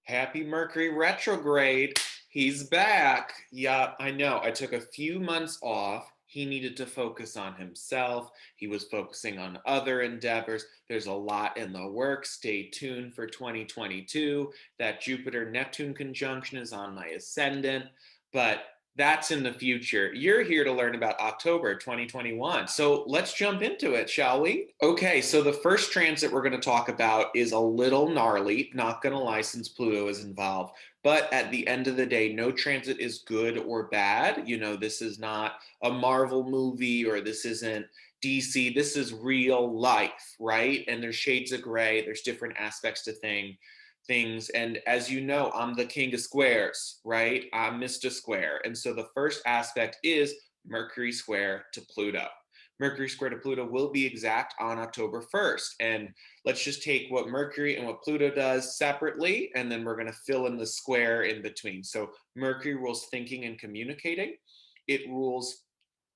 Happy Mercury retrograde. He's back. Yeah, I know. I took a few months off. He needed to focus on himself. He was focusing on other endeavors. There's a lot in the works. Stay tuned for 2022. That Jupiter Neptune conjunction is on my ascendant, but that's in the future. You're here to learn about October 2021. So let's jump into it, shall we? Okay, so the first transit we're going to talk about is a little gnarly, not going to lie, since Pluto is involved. But at the end of the day, no transit is good or bad. You know, this is not a Marvel movie or this isn't DC. This is real life, right? And there's shades of gray, there's different aspects to things. And as you know, I'm the king of squares, right? I'm Mr. Square. And so the first aspect is Mercury square to Pluto. Mercury square to Pluto will be exact on October 1st. And let's just take what Mercury and what Pluto does separately, and then we're going to fill in the square in between. So Mercury rules thinking and communicating. It rules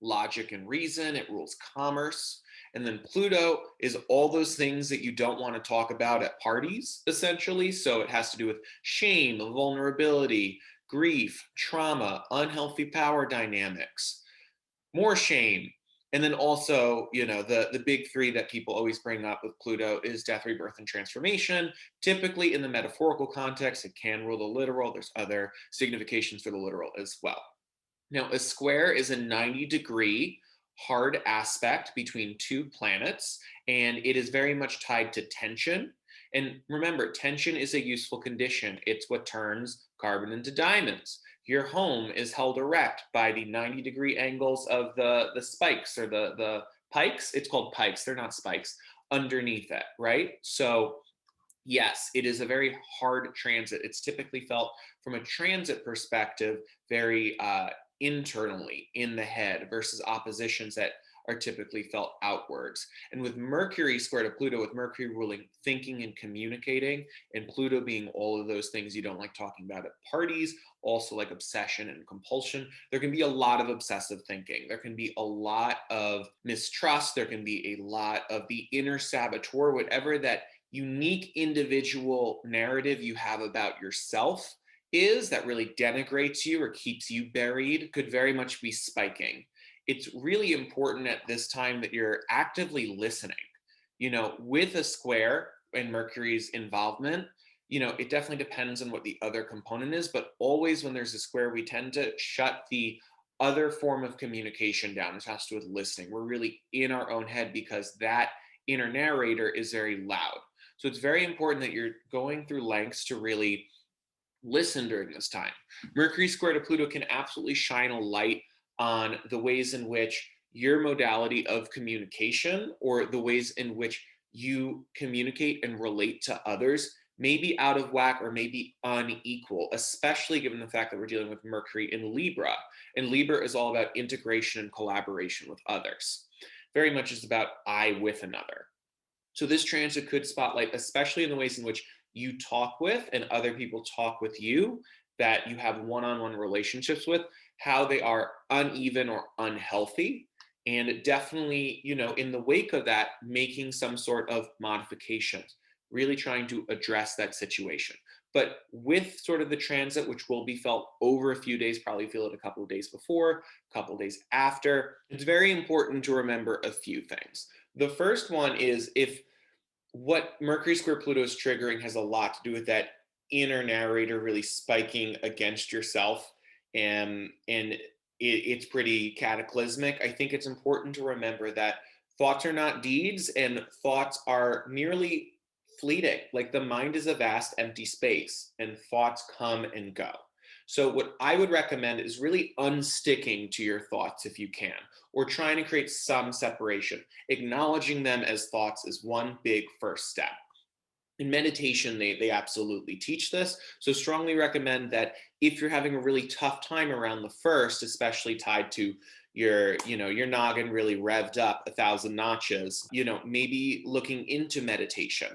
logic and reason. It rules commerce. And then Pluto is all those things that you don't want to talk about at parties, essentially. So it has to do with shame, vulnerability, grief, trauma, unhealthy power dynamics, more shame. And then also, you know, the big three that people always bring up with Pluto is death, rebirth, and transformation. Typically in the metaphorical context, it can rule the literal. There's other significations for the literal as well. Now, a square is a 90-degree hard aspect between two planets, and it is very much tied to tension. And remember, tension is a useful condition. It's what turns carbon into diamonds. Your home is held erect by the 90-degree angles of the spikes or the pikes. It's called pikes, they're not spikes, underneath it, right? So yes, it is a very hard transit. It's typically felt from a transit perspective very internally in the head versus oppositions that are typically felt outwards. And with Mercury square to Pluto, with Mercury ruling thinking and communicating, and Pluto being all of those things you don't like talking about at parties, also like obsession and compulsion, there can be a lot of obsessive thinking. There can be a lot of mistrust. There can be a lot of the inner saboteur, whatever that unique individual narrative you have about yourself is that really denigrates you or keeps you buried could very much be spiking. It's really important at this time that you're actively listening. You know, with a square and Mercury's involvement, you know, it definitely depends on what the other component is, but always when there's a square, we tend to shut the other form of communication down, which has to do with listening. We're really in our own head because that inner narrator is very loud. So it's very important that you're going through lengths to really listen during this time. Mercury square to Pluto can absolutely shine a light on the ways in which your modality of communication or the ways in which you communicate and relate to others may be out of whack or may be unequal, especially given the fact that we're dealing with Mercury in Libra. And Libra is all about integration and collaboration with others. Very much is about I with another. So this transit could spotlight, especially in the ways in which you talk with and other people talk with you, that you have one-on-one relationships with, how they are uneven or unhealthy. And definitely, you know, in the wake of that, making some sort of modifications, really trying to address that situation. But with sort of the transit, which will be felt over a few days, probably feel it a couple of days before, a couple of days after, it's very important to remember a few things. The first one is if what Mercury square Pluto is triggering has a lot to do with that inner narrator really spiking against yourself, and it's pretty cataclysmic. I think it's important to remember that thoughts are not deeds, and thoughts are merely fleeting. Like the mind is a vast empty space, and thoughts come and go. So what I would recommend is really unsticking to your thoughts if you can, or trying to create some separation. Acknowledging them as thoughts is one big first step. In meditation, they absolutely teach this. So strongly recommend that if you're having a really tough time around the first, especially tied to your noggin really revved up 1,000 notches, maybe looking into meditation.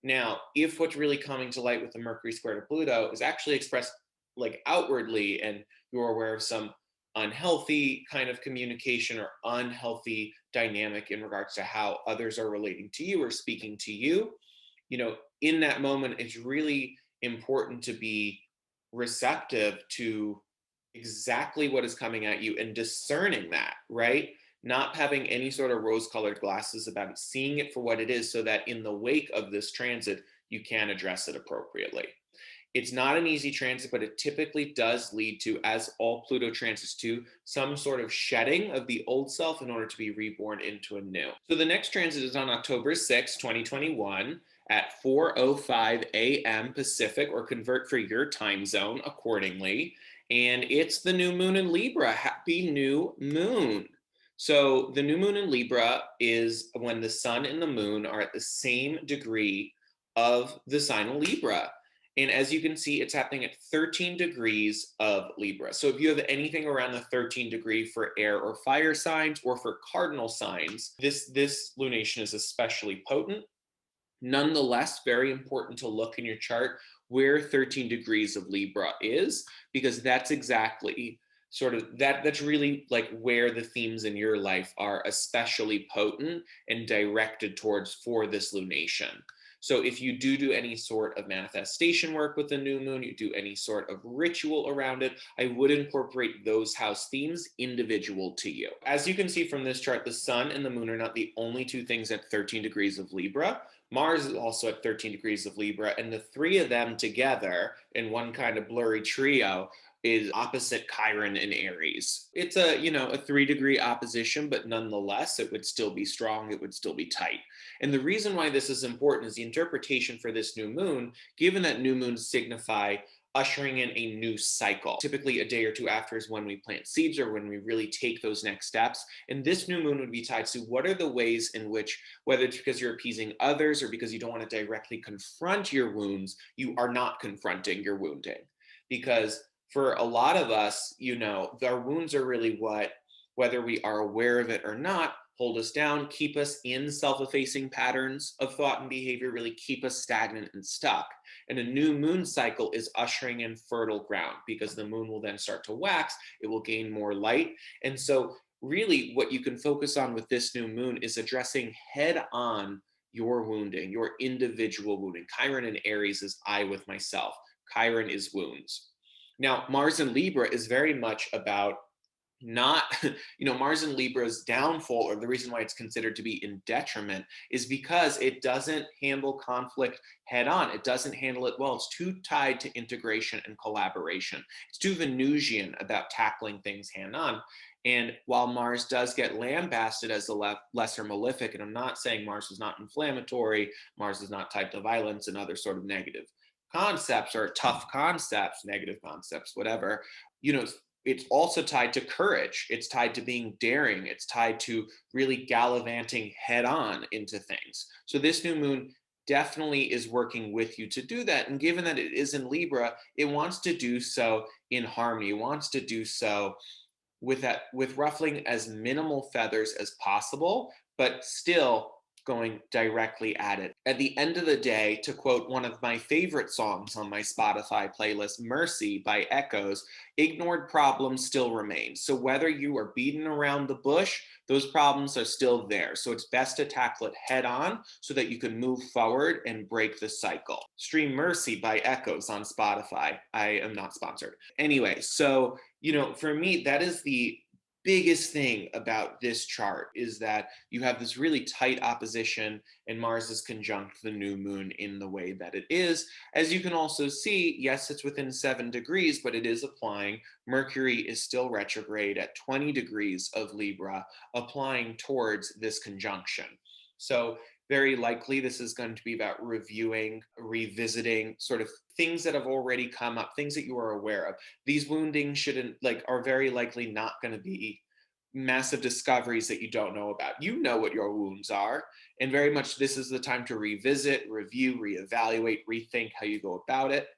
Now, if what's really coming to light with the Mercury square to Pluto is actually expressed like outwardly, and you're aware of some unhealthy kind of communication or unhealthy dynamic in regards to how others are relating to you or speaking to you, in that moment, it's really important to be receptive to exactly what is coming at you and discerning that, right? Not having any sort of rose colored glasses about it, seeing it for what it is so that in the wake of this transit, you can address it appropriately. It's not an easy transit, but it typically does lead to, as all Pluto transits do, some sort of shedding of the old self in order to be reborn into a new. So the next transit is on October 6, 2021 at 4:05 a.m. Pacific, or convert for your time zone accordingly. And it's the new moon in Libra. Happy new moon. So the new moon in Libra is when the sun and the moon are at the same degree of the sign of Libra. And as you can see, it's happening at 13 degrees of Libra. So if you have anything around the 13 degree for air or fire signs, or for cardinal signs, this lunation is especially potent. Nonetheless, very important to look in your chart where 13 degrees of Libra is, because that's exactly sort of that's really like where the themes in your life are especially potent and directed towards for this lunation. So if you do any sort of manifestation work with the new moon, you do any sort of ritual around it, I would incorporate those house themes individual to you. As you can see from this chart, the sun and the moon are not the only two things at 13 degrees of Libra. Mars is also at 13 degrees of Libra, and the three of them together in one kind of blurry trio is opposite Chiron in Aries. It's a 3-degree opposition, but nonetheless, it would still be strong, it would still be tight. And the reason why this is important is the interpretation for this new moon, given that new moons signify ushering in a new cycle. Typically, a day or two after is when we plant seeds or when we really take those next steps. And this new moon would be tied to what are the ways in which, whether it's because you're appeasing others or because you don't want to directly confront your wounds, you are not confronting your wounding. Because for a lot of us, our wounds are really what, whether we are aware of it or not, hold us down, keep us in self-effacing patterns of thought and behavior, really keep us stagnant and stuck. And a new moon cycle is ushering in fertile ground, because the moon will then start to wax, it will gain more light. And so really what you can focus on with this new moon is addressing head on your wounding, your individual wounding. Chiron in Aries is I with myself. Chiron is wounds. Now, Mars in Libra is very much about not, Mars in Libra's downfall, or the reason why it's considered to be in detriment, is because it doesn't handle conflict head on. It doesn't handle it well. It's too tied to integration and collaboration. It's too Venusian about tackling things hand on. And while Mars does get lambasted as a lesser malefic, and I'm not saying Mars is not inflammatory, Mars is not tied to violence and other sort of negative concepts or tough concepts, negative concepts, whatever, it's also tied to courage. It's tied to being daring. It's tied to really gallivanting head on into things. So this new moon definitely is working with you to do that. And given that it is in Libra, it wants to do so in harmony. It wants to do so with ruffling as minimal feathers as possible, but still going directly at it. At the end of the day, to quote one of my favorite songs on my Spotify playlist, Mercy by Echoes, ignored problems still remain. So whether you are beaten around the bush, those problems are still there. So it's best to tackle it head on so that you can move forward and break the cycle. Stream Mercy by Echoes on Spotify. I am not sponsored. Anyway, so, for me, that is the biggest thing about this chart, is that you have this really tight opposition, and Mars is conjunct the new moon in the way that it is. As you can also see, yes, it's within 7 degrees, but it is applying. Mercury is still retrograde at 20 degrees of Libra, applying towards this conjunction. So very likely this is going to be about reviewing, revisiting sort of things that have already come up, things that you are aware of. These woundings are very likely not going to be massive discoveries that you don't know about. You know what your wounds are, and very much this is the time to revisit, review, reevaluate, rethink how you go about it.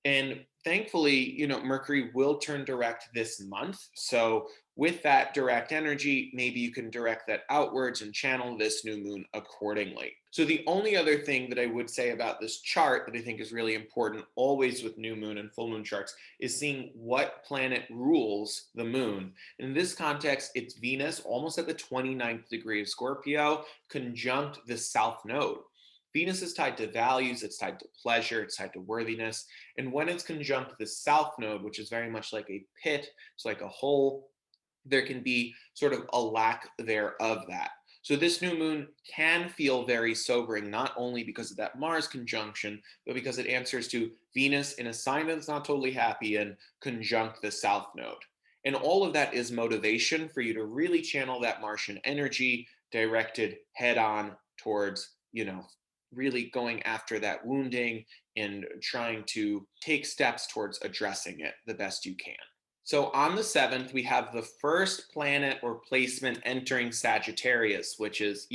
And thankfully, Mercury will turn direct this month. So with that direct energy, maybe you can direct that outwards and channel this new moon accordingly. So the only other thing that I would say about this chart that I think is really important always with new moon and full moon charts is seeing what planet rules the moon. In this context, it's Venus, almost at the 29th degree of Scorpio, conjunct the south node. Venus is tied to values, it's tied to pleasure, it's tied to worthiness. And when it's conjunct the south node, which is very much like a pit, it's like a hole, there can be sort of a lack there of that. So this new moon can feel very sobering, not only because of that Mars conjunction, but because it answers to Venus in a sign that's not totally happy and conjunct the south node. And all of that is motivation for you to really channel that Martian energy directed head on towards, really going after that wounding and trying to take steps towards addressing it the best you can. So on the 7th, we have the first planet or placement entering Sagittarius, which is,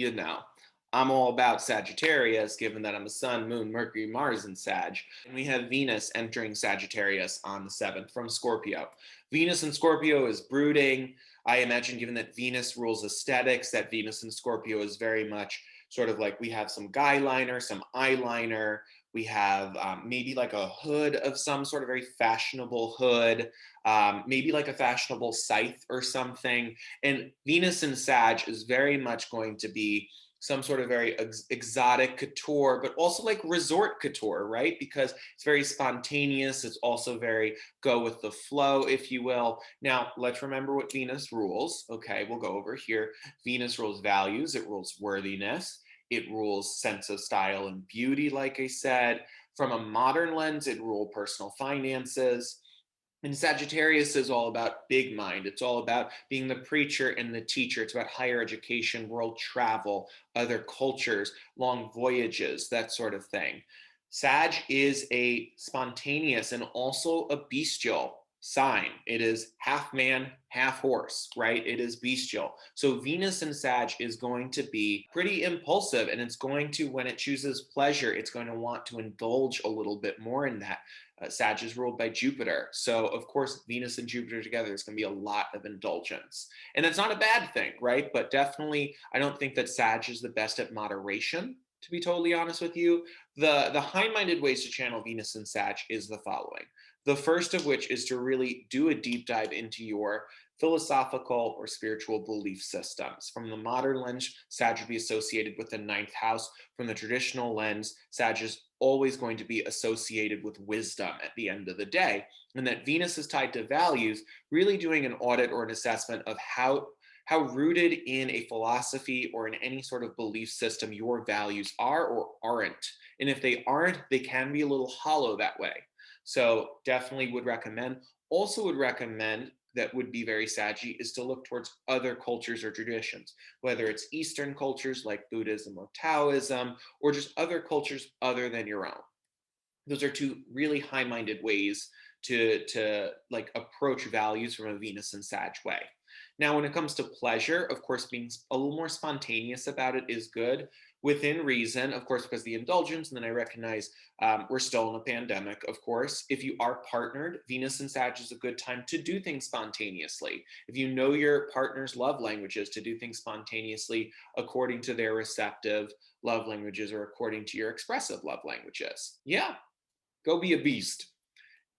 I'm all about Sagittarius, given that I'm a Sun, Moon, Mercury, Mars in Sag. And we have Venus entering Sagittarius on the 7th from Scorpio. Venus in Scorpio is brooding. I imagine, given that Venus rules aesthetics, that Venus in Scorpio is very much sort of like we have some guy liner, some eyeliner. We have maybe like a hood of some sort of very fashionable hood, maybe like a fashionable scythe or something. And Venus in Sag is very much going to be some sort of very exotic couture, but also like resort couture, right? Because it's very spontaneous. It's also very go with the flow, if you will. Now, let's remember what Venus rules. Okay, we'll go over here. Venus rules values, it rules worthiness, it rules sense of style and beauty, like I said. From a modern lens, it rules personal finances. And Sagittarius is all about big mind. It's all about being the preacher and the teacher. It's about higher education, world travel, other cultures, long voyages, that sort of thing. Sag is a spontaneous and also a bestial sign. It is half man, half horse, right? It is bestial. So Venus in Sag is going to be pretty impulsive, and it's going to, when it chooses pleasure, it's going to want to indulge a little bit more in that. Sag is ruled by Jupiter. So, of course, Venus and Jupiter together is going to be a lot of indulgence. And that's not a bad thing, right? But definitely, I don't think that Sag is the best at moderation, to be totally honest with you. The high-minded ways to channel Venus and Sag is the following. The first of which is to really do a deep dive into your philosophical or spiritual belief systems. From the modern lens, Sag would be associated with the ninth house. From the traditional lens, Sag is always going to be associated with wisdom at the end of the day. And that Venus is tied to values, really doing an audit or an assessment of how rooted in a philosophy or in any sort of belief system your values are or aren't. And if they aren't, they can be a little hollow that way. So definitely would recommend. Also would recommend, that would be very saggy, is to look towards other cultures or traditions, whether it's Eastern cultures like Buddhism or Taoism, or just other cultures other than your own. Those are two really high-minded ways to like approach values from a Venus and Sag way. Now, when it comes to pleasure, of course, being a little more spontaneous about it is good, within reason, of course, because the indulgence, and then I recognize we're still in a pandemic, of course. If you are partnered, Venus and Sag is a good time to do things spontaneously. If you know your partner's love languages, to do things spontaneously according to their receptive love languages or according to your expressive love languages. Yeah, go be a beast.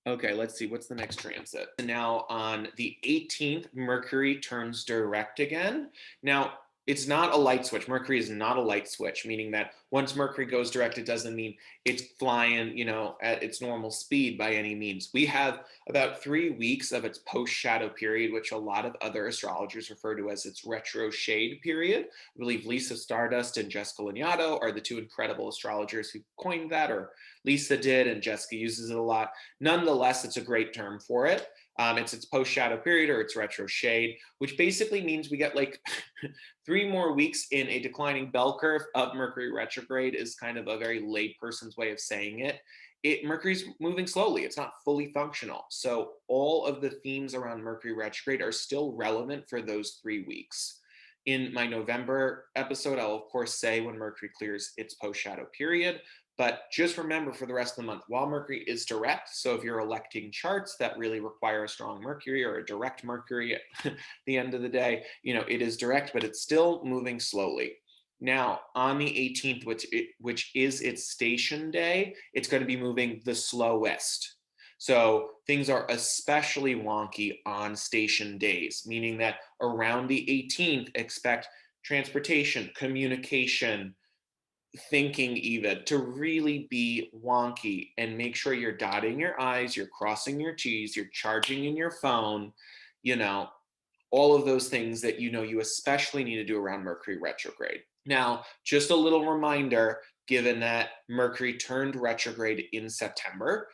Okay, let's see. What's the next transit? Now, on the 18th, Mercury turns direct again. Now, it's not a light switch. Mercury is not a light switch, meaning that once Mercury goes direct, it doesn't mean it's flying, at its normal speed by any means. We have about 3 weeks of its post-shadow period, which a lot of other astrologers refer to as its retro shade period. I believe Lisa Stardust and Jessica Lanyadoo are the two incredible astrologers who coined that, or Lisa did, and Jessica uses it a lot. Nonetheless, it's a great term for it. It's its post-shadow period or its retro shade, which basically means we get like 3 more weeks in a declining bell curve of Mercury retrograde, is kind of a very layperson's way of saying it. Mercury's moving slowly. It's not fully functional. So all of the themes around Mercury retrograde are still relevant for those 3 weeks. In my November episode, I'll of course say when Mercury clears its post-shadow period. But just remember, for the rest of the month, while Mercury is direct, so if you're electing charts that really require a strong Mercury or a direct Mercury at the end of the day, it is direct, but it's still moving slowly. Now, on the 18th, which is its station day, it's going to be moving the slowest. So things are especially wonky on station days, meaning that around the 18th, expect transportation, communication, thinking even to really be wonky, and make sure you're dotting your I's, you're crossing your T's, you're charging in your phone, you know, all of those things that you especially need to do around Mercury retrograde. Now, just a little reminder, given that Mercury turned retrograde in September,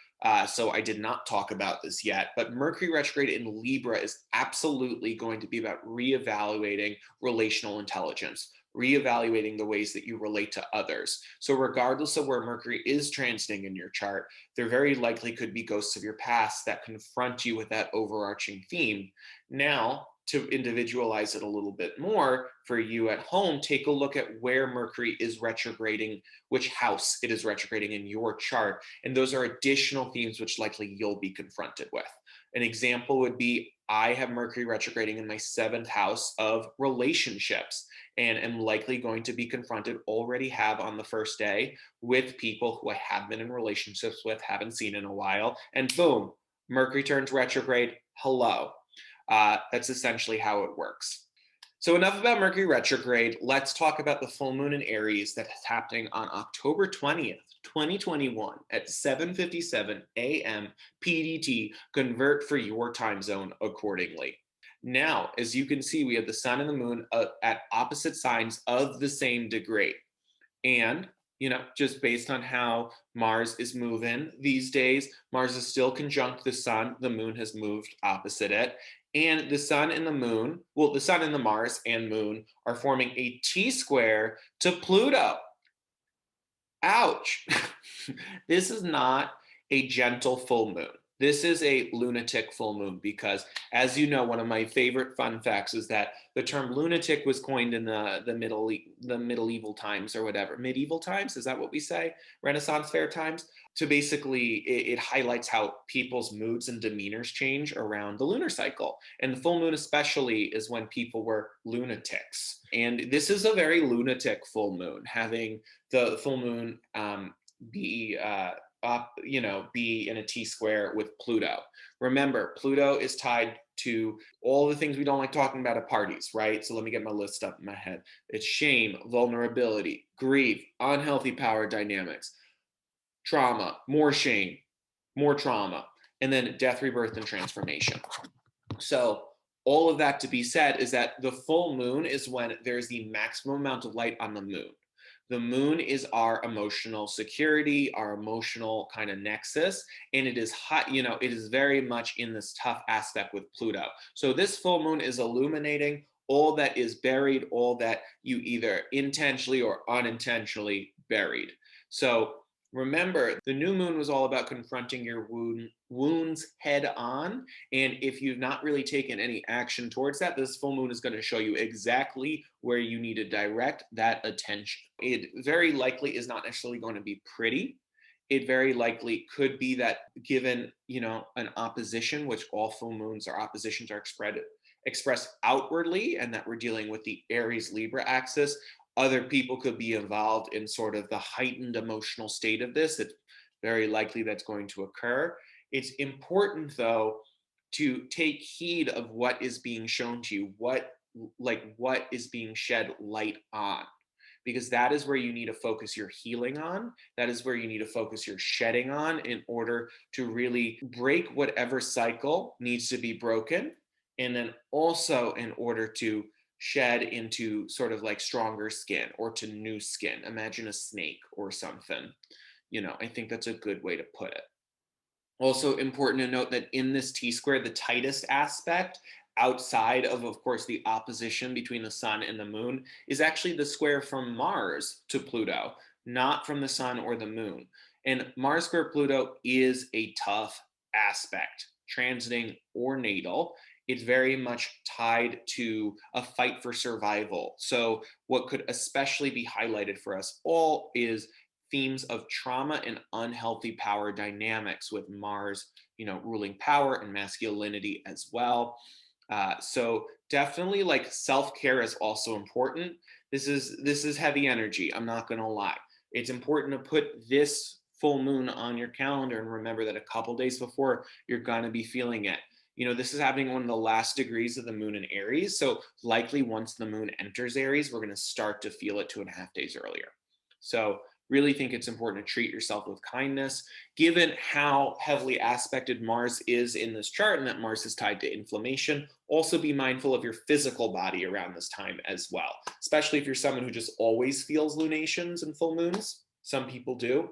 so I did not talk about this yet, but Mercury retrograde in Libra is absolutely going to be about reevaluating relational intelligence, reevaluating the ways that you relate to others. So regardless of where Mercury is transiting in your chart, there very likely could be ghosts of your past that confront you with that overarching theme. Now, to individualize it a little bit more for you at home, take a look at where Mercury is retrograding, which house it is retrograding in your chart. And those are additional themes which likely you'll be confronted with. An example would be, I have Mercury retrograding in my 7th house of relationships, and am likely going to be confronted, already have on the first day, with people who I have been in relationships with, haven't seen in a while, and boom, Mercury turns retrograde. Hello. That's essentially how it works. So enough about Mercury retrograde. Let's talk about the full moon in Aries that is happening on October 20th, 2021 at 7:57 a.m. PDT. Convert for your time zone accordingly. Now, as you can see, we have the sun and the moon at opposite signs of the same degree. And just based on how Mars is moving these days, Mars is still conjunct the sun. The moon has moved opposite it. And the sun and the moon, well, the sun and the Mars and moon are forming a T-square to Pluto. Ouch. This is not a gentle full moon. This is a lunatic full moon because, as you know, one of my favorite fun facts is that the term lunatic was coined in the medieval times, or whatever. Medieval times, is that what we say? Renaissance fair times. So basically, it highlights how people's moods and demeanors change around the lunar cycle. And the full moon especially is when people were lunatics. And this is a very lunatic full moon, having the full moon be be in a T-square with Pluto. Remember, Pluto is tied to all the things we don't like talking about at parties, right? So let me get my list up in my head. It's shame, vulnerability, grief, unhealthy power dynamics, trauma, more shame, more trauma, and then death, rebirth, and transformation. So all of that to be said is that the full moon is when there's the maximum amount of light on the moon. The moon is our emotional security, our emotional kind of nexus, and it is hot, it is very much in this tough aspect with Pluto. So this full moon is illuminating all that is buried, all that you either intentionally or unintentionally buried. So remember, the new moon was all about confronting your wounds head on. And if you've not really taken any action towards that, this full moon is going to show you exactly where you need to direct that attention. It very likely is not necessarily going to be pretty. It very likely could be that, given, an opposition, which all full moons or oppositions are expressed outwardly, and that we're dealing with the Aries Libra axis, other people could be involved in sort of the heightened emotional state of this. It's very likely that's going to occur. It's important, though, to take heed of what is being shown to you, what is being shed light on, because that is where you need to focus your healing on. That is where you need to focus your shedding on, in order to really break whatever cycle needs to be broken. And then also in order to shed into sort of like stronger skin, or to new skin. Imagine a snake or something. I think that's a good way to put it. Also important to note that in this T-square, the tightest aspect outside of course, the opposition between the sun and the moon is actually the square from Mars to Pluto, not from the sun or the moon. And Mars square Pluto is a tough aspect, transiting or natal. It's very much tied to a fight for survival. So what could especially be highlighted for us all is themes of trauma and unhealthy power dynamics, with Mars, ruling power and masculinity as well. So definitely, like, self-care is also important. This is heavy energy. I'm not going to lie. It's important to put this full moon on your calendar and remember that a couple days before, you're going to be feeling it. This is happening one of the last degrees of the moon in Aries. So likely once the moon enters Aries, we're going to start to feel it 2.5 days earlier. So really think it's important to treat yourself with kindness, given how heavily aspected Mars is in this chart and that Mars is tied to inflammation. Also be mindful of your physical body around this time as well, especially if you're someone who just always feels lunations and full moons. Some people do.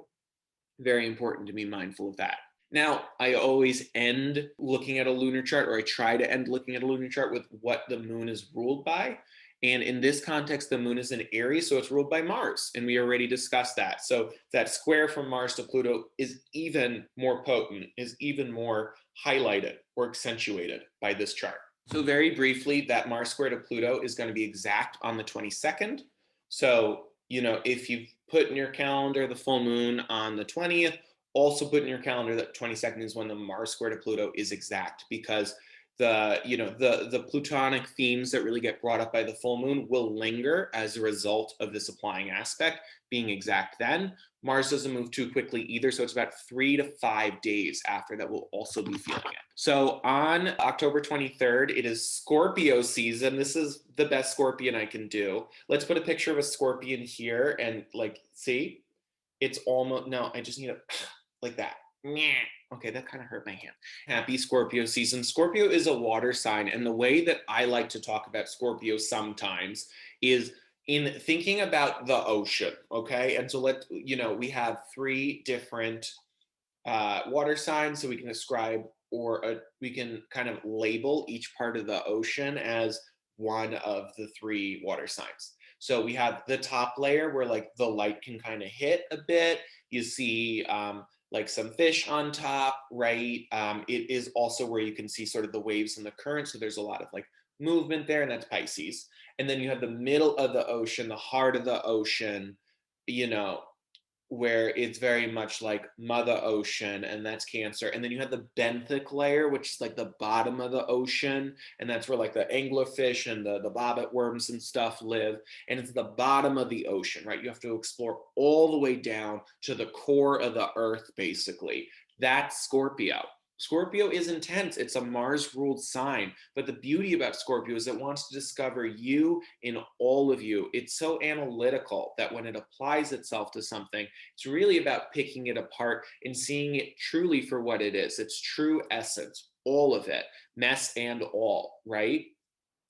Very important to be mindful of that. Now, I always end looking at a lunar chart, or I try to end looking at a lunar chart with what the moon is ruled by. And in this context, the moon is in Aries, so it's ruled by Mars. And we already discussed that. So that square from Mars to Pluto is even more potent, is even more highlighted or accentuated by this chart. So very briefly, that Mars square to Pluto is going to be exact on the 22nd. So, if you put in your calendar the full moon on the 20th, also put in your calendar that 22nd is when the Mars square to Pluto is exact, because the plutonic themes that really get brought up by the full moon will linger as a result of this applying aspect being exact then. Mars doesn't move too quickly either, so it's about 3 to 5 days after that we'll also be feeling it. So on October 23rd, it is Scorpio season. This is the best scorpion I can do. Let's put a picture of a scorpion here and see, it's almost, no, I just need a, like that. Okay, that kind of hurt my hand. Happy Scorpio season. Scorpio is a water sign, and the way that I like to talk about Scorpio sometimes is in thinking about the ocean, okay? And so we have 3 different water signs, so we can describe we can kind of label each part of the ocean as one of the 3 water signs. So we have the top layer where the light can kind of hit a bit. You see some fish on top, right? It is also where you can see sort of the waves and the current. So there's a lot of movement there, and that's Pisces. And then you have the middle of the ocean, the heart of the ocean, you know, where it's very much like Mother Ocean, and that's Cancer. And then you have the benthic layer, which is the bottom of the ocean, and that's where the anglerfish and the bobbit worms and stuff live. And it's the bottom of the ocean, right? You have to explore all the way down to the core of the earth, basically. That's Scorpio. Scorpio is intense. It's a Mars ruled sign. But the beauty about Scorpio is it wants to discover you in all of you. It's so analytical that when it applies itself to something, it's really about picking it apart and seeing it truly for what it is. Its true essence, all of it, mess and all, right?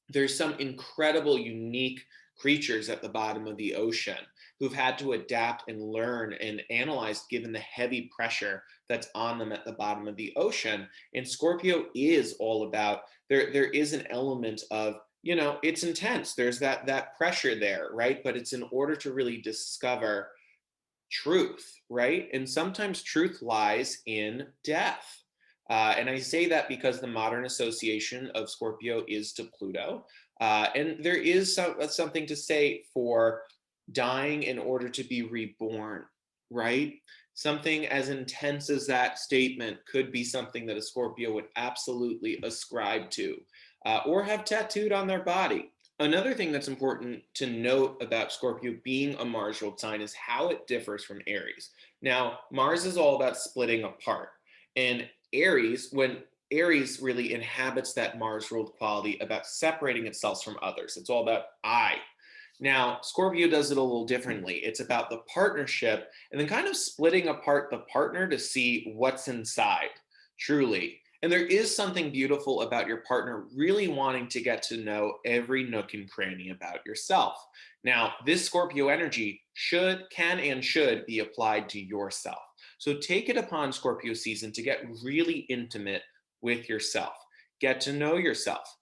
There's some incredible, unique creatures at the bottom of the ocean who've had to adapt and learn and analyze given the heavy pressure that's on them at the bottom of the ocean. And Scorpio is all about, there is an element of, it's intense. There's that pressure there, right? But it's in order to really discover truth, right? And sometimes truth lies in death. And I say that because the modern association of Scorpio is to Pluto. And there is something to say for dying in order to be reborn, right? Something as intense as that statement could be something that a Scorpio would absolutely ascribe to or have tattooed on their body. Another thing that's important to note about Scorpio being a Mars ruled sign is how it differs from Aries. Now, Mars is all about splitting apart. And when Aries really inhabits that Mars ruled quality about separating itself from others, it's all about I. Now, Scorpio does it a little differently. It's about the partnership and then kind of splitting apart the partner to see what's inside, truly. And there is something beautiful about your partner really wanting to get to know every nook and cranny about yourself. Now, this Scorpio energy can and should be applied to yourself. So take it upon Scorpio season to get really intimate with yourself. Get to know yourself,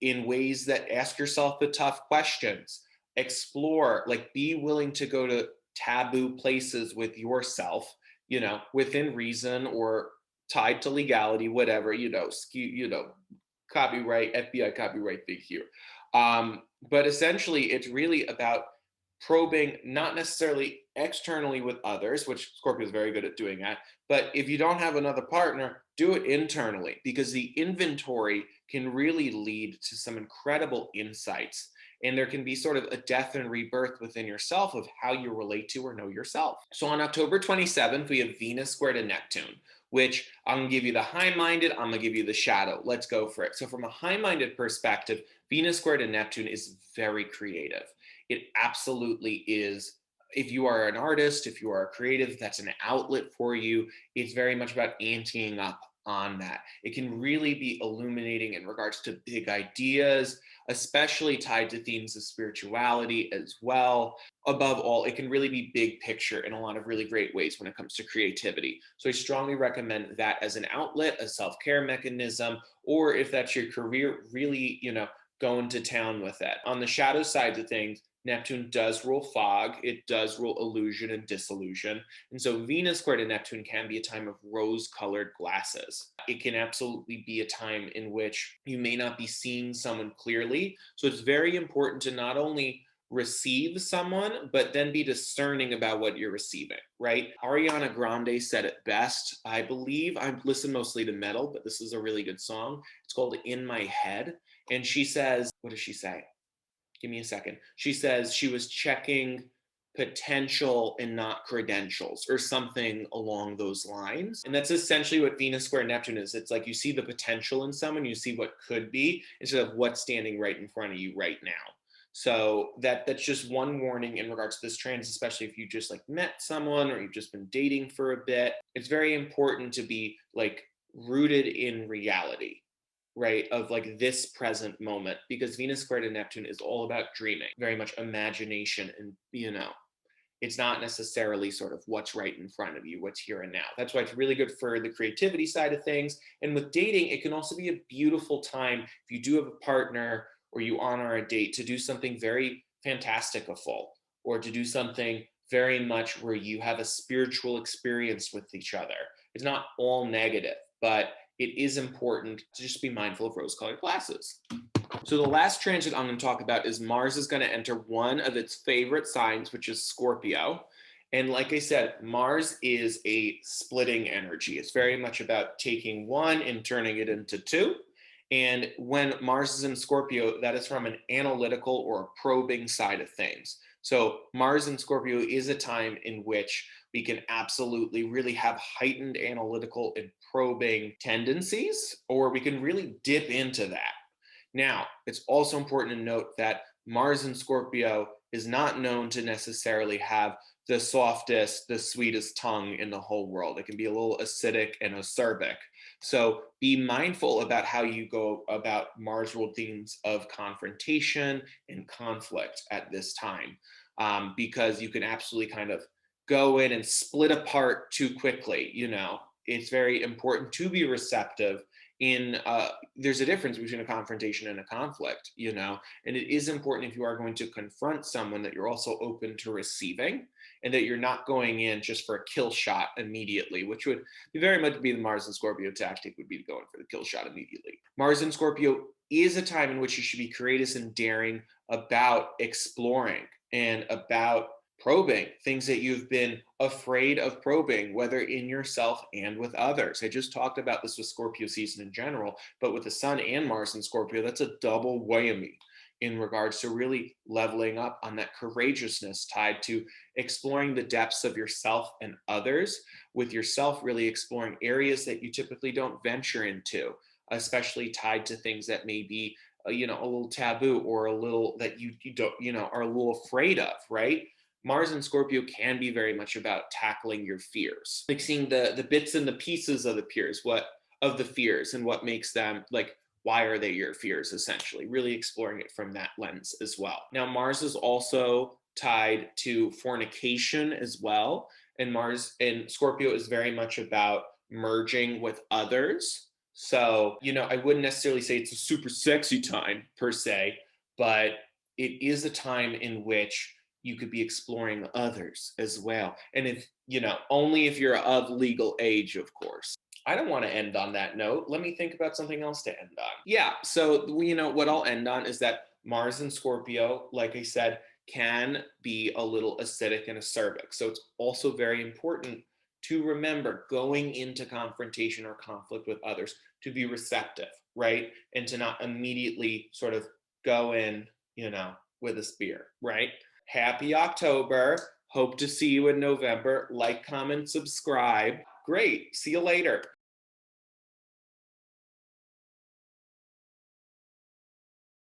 in ways that ask yourself the tough questions, explore, be willing to go to taboo places with yourself, within reason or tied to legality, whatever, copyright, FBI copyright, thank you. But essentially, it's really about probing, not necessarily externally with others, which Scorpio is very good at doing that. But if you don't have another partner, do it internally, because the inventory can really lead to some incredible insights. And there can be sort of a death and rebirth within yourself of how you relate to or know yourself. So on October 27th, we have Venus square to Neptune, which I'm going to give you the high-minded, I'm going to give you the shadow. Let's go for it. So from a high-minded perspective, Venus square to Neptune is very creative. It absolutely is If you are an artist, if you are a creative, that's an outlet for you. It's very much about anteing up on that. It can really be illuminating in regards to big ideas, especially tied to themes of spirituality as well. Above all, it can really be big picture in a lot of really great ways when it comes to creativity. So I strongly recommend that as an outlet, a self-care mechanism, or if that's your career, really, go into town with that. On the shadow side of things, Neptune does rule fog, it does rule illusion and disillusion. And so Venus squared to Neptune can be a time of rose colored glasses. It can absolutely be a time in which you may not be seeing someone clearly. So it's very important to not only receive someone, but then be discerning about what you're receiving, right? Ariana Grande said it best. I believe I listen mostly to metal, but this is a really good song. It's called In My Head. And she says, what does she say? Give me a second. She says she was checking potential and not credentials or something along those lines. And that's essentially what Venus square Neptune is. It's like you see the potential in someone, you see what could be instead of what's standing right in front of you right now. So that's just one warning in regards to this trans, especially if you just like met someone or you've just been dating for a bit. It's very important to be like rooted in reality, right, of like this present moment, because Venus squared in Neptune is all about dreaming, very much imagination, and it's not necessarily sort of what's right in front of you, what's here and now. That's why it's really good for the creativity side of things. And with dating, it can also be a beautiful time if you do have a partner or you honor a date to do something very fantastical, or to do something very much where you have a spiritual experience with each other. It's not all negative, but it is important to just be mindful of rose-colored glasses. So the last transit I'm going to talk about is Mars is going to enter one of its favorite signs, which is Scorpio. And like I said, Mars is a splitting energy. It's very much about taking one and turning it into two. And when Mars is in Scorpio, that is from an analytical or a probing side of things. So Mars in Scorpio is a time in which we can absolutely really have heightened analytical and probing tendencies, or we can really dip into that. Now, it's also important to note that Mars in Scorpio is not known to necessarily have the softest, the sweetest tongue in the whole world. It can be a little acidic and acerbic. So be mindful about how you go about Mars ruled themes of confrontation and conflict at this time, because you can absolutely kind of go in and split apart too quickly. It's very important to be receptive there's a difference between a confrontation and a conflict, and it is important, if you are going to confront someone, that you're also open to receiving, and that you're not going in just for a kill shot immediately, which would be very much be the Mars and Scorpio tactic, would be to go in for the kill shot immediately. Mars and Scorpio is a time in which you should be courageous and daring about exploring and about probing things that you've been afraid of probing, whether in yourself and with others. I just talked about this with Scorpio season in general, but with the Sun and Mars in Scorpio, that's a double whammy in regards to really leveling up on that courageousness tied to exploring the depths of yourself and others, with yourself really exploring areas that you typically don't venture into, especially tied to things that may be a little taboo, or a little that you don't are a little afraid of, right? Mars and Scorpio can be very much about tackling your fears, like seeing the bits and the pieces of the fears and what makes them, like, why are they your fears, essentially, really exploring it from that lens as well. Now, Mars is also tied to fornication as well. And Mars in Scorpio is very much about merging with others. So, I wouldn't necessarily say it's a super sexy time per se, but it is a time in which you could be exploring others as well. And if, only if you're of legal age, of course. I don't want to end on that note. Let me think about something else to end on. Yeah. So, what I'll end on is that Mars and Scorpio, like I said, can be a little acidic and acerbic. So it's also very important to remember, going into confrontation or conflict with others, to be receptive, right? And to not immediately sort of go in, with a spear, right? Happy October. Hope to see you in November. Like, comment, subscribe. Great. See you later.